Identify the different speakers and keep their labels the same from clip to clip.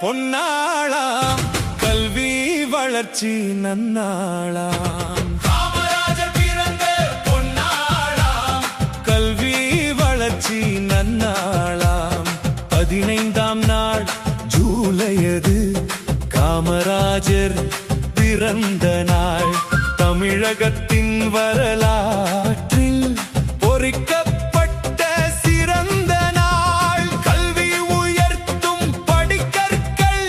Speaker 1: பொன்னாளாம் கல்வி வளர்ச்சி நன்னாளாம்
Speaker 2: காமராஜர் பிறந்த பொன்னாளாம்
Speaker 1: கல்வி வளர்ச்சி நன்னாளாம் 15ஆம் நாள் ஜூலையது காமராஜர் பிறந்த நாள் தமிழகத்தின் வரலாற்றில் பொறிக்கப்பட்ட சிறந்த நாள் கல்வி உயர்த்தும் படிக்கற்கள்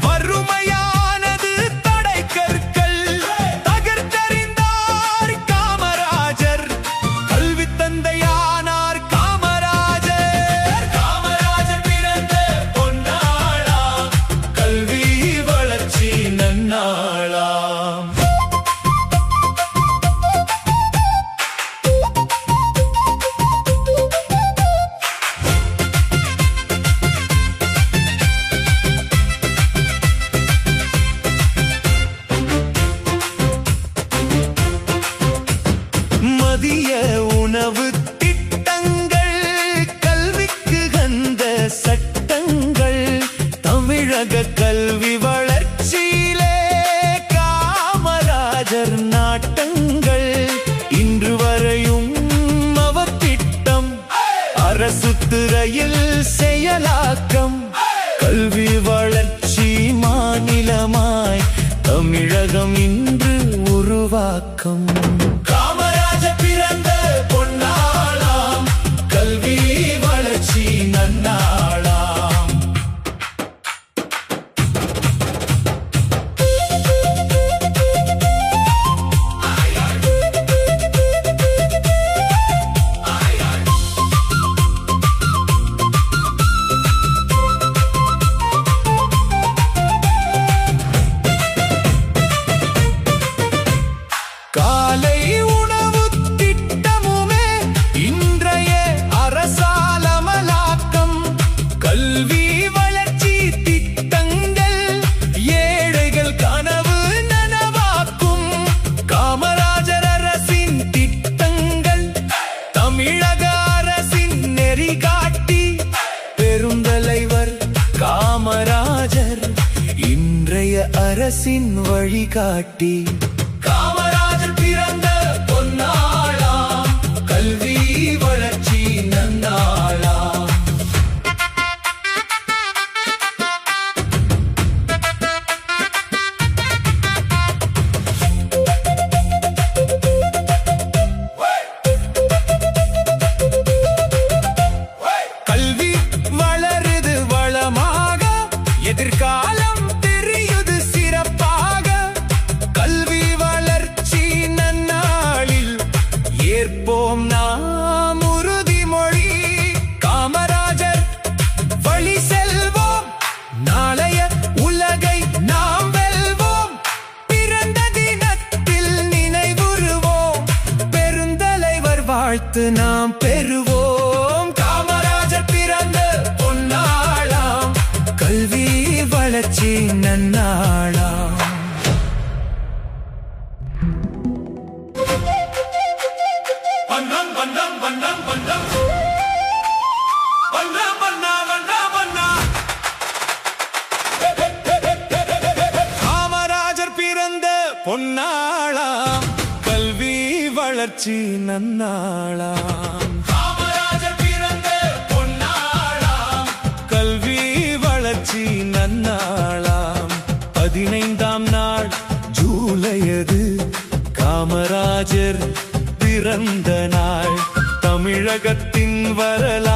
Speaker 1: வறுமையானது தடைக்கற்கள் தகர்த்தெறிந்தார் காமராஜர் கல்வி தந்தையானார் காமராஜர்
Speaker 2: காமராஜர் பிறந்த பொன்னாளாம்
Speaker 1: கல்வி வளர்ச்சி நன்னாளாம் மதிய உணவு திட்டங்கள் கல்விக்கு வந்த சட்டங்கள் தமிழக கல்வி வளர்ச்சியிலே காமராஜர் நாட்டங்கள் இன்று வரையும் அவர் திட்டம் அரசு துறையில் செயலாக்கம் கல்வி வளர்ச்சி மாநிலமாய் தமிழகம் இன்று உருவாக்கம்
Speaker 2: காமராஜர் பிறந்த பொன்னாளாம்
Speaker 1: கல்வி வளர்ச்சி நன்னாளாம் காலை உணவு திட்டமுமே இன்றைய அரசால் அமலாக்கம் கல்வி வளர்ச்சி திட்டங்கள் ஏழைகள் கனவு நனவாக்கும் காமராஜர் அரசின் திட்டங்கள் தமிழக அரசின் நெறிகாட்டி பெருந்தலைவர் காமராஜர் இன்றைய அரசின் வழிகாட்டி
Speaker 2: காமராஜர் பிறந்த பொன்னாளாம்
Speaker 1: கல்வி வளர்ச்சி நன்னாளாம் கல்வி வளருது வளமாக எதிர்காலம் தெரியுது சிறப்பாக கல்வி வளர்ச்சி நன்னாளில் ஏற்போம் நாம் உறுதிமொழி காமராஜர் வழி செல்வோம் நாளைய உலகை நாம் வெல்வோம் பிறந்த தினத்தில் நினைவுறுவோம் பெருந்தலைவர் வாழ்த்து நாம் பெறுவோம் காமராஜர் பிறந்த பொன்னாளாம் கல்வி வளர்ச்சி நன்னாளாம்
Speaker 2: வண்ணம் வண்ணம் வண்ணம் வண்ணம் வண்ணா வண்ணா வண்ணா வண்ணா
Speaker 1: காமராஜர் பிறந்த பொன்னாளாம் கல்வி வளர்ச்சி நன்னாளாம்
Speaker 2: காமராஜர் பிறந்த பொன்னாளாம்
Speaker 1: கல்வி வளர்ச்சி நன்னாளாம் 15ஆம் நாள் ஜூலையது காமராஜர் பிறந்த நாள் தமிழகத்தின் வரலாறு